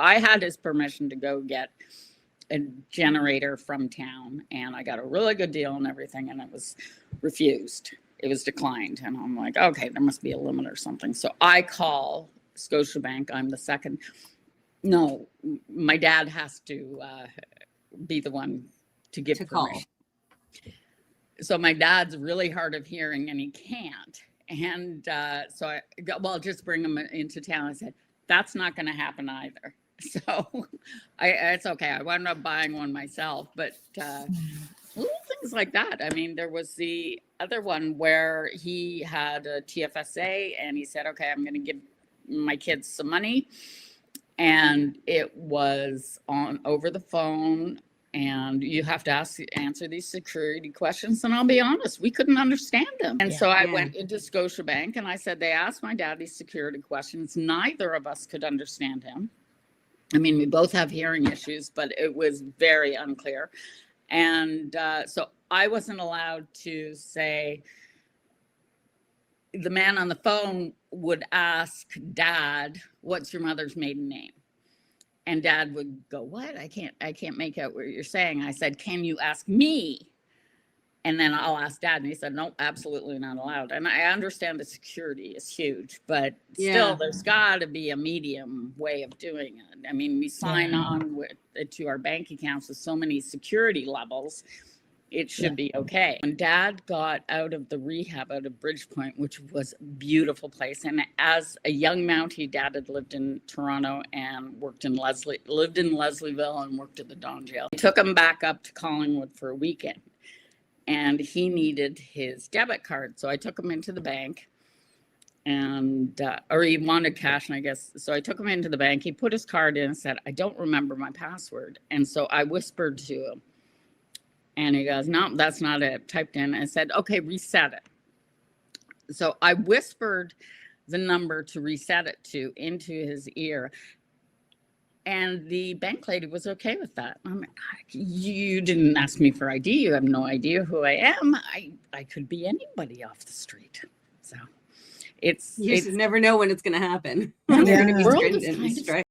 I had his permission to go get a generator from town, and I got a really good deal and everything, and it was refused. It was declined. And I'm like, okay, there must be a limit or something. So I call Scotiabank. I'm the second. No, my dad has to be the one to give permission. So my dad's really hard of hearing and he can't. And so I go, well, just bring him into town. I said, that's not going to happen either. So it's okay. I wound up buying one myself, but little things like that. I mean, there was the other one where he had a TFSA and he said, okay, I'm going to give my kids some money. And it was on over the phone, and you have to answer these security questions. And I'll be honest, we couldn't understand them. And so I went into Scotiabank and I said, they asked my dad these security questions. Neither of us could understand him. I mean, we both have hearing issues, but it was very unclear. And so I wasn't allowed to say, the man on the phone would ask Dad, what's your mother's maiden name? And Dad would go, what? I can't make out what you're saying. I said, can you ask me? And then I'll ask Dad. And he said, no, absolutely not allowed. And I understand the security is huge, but still there's got to be a medium way of doing it. I mean, we sign on to our bank accounts with so many security levels. It should be okay. When Dad got out of the rehab out of Bridgepoint, which was a beautiful place, and as a young Mountie, Dad had lived in Toronto and lived in Leslieville and worked at the Don Jail. I took him back up to Collingwood for a weekend, and he needed his debit card. So I took him into the bank, and or he wanted cash, and I guess so. I took him into the bank. He put his card in and said, I don't remember my password. And so I whispered to him. And he goes, no, that's not it. Typed in and said, okay, reset it. So I whispered the number to reset it to into his ear. And the bank lady was okay with that. I'm like, you didn't ask me for ID. You have no idea who I am. I could be anybody off the street. So you just never know when it's going to happen. The world is kind of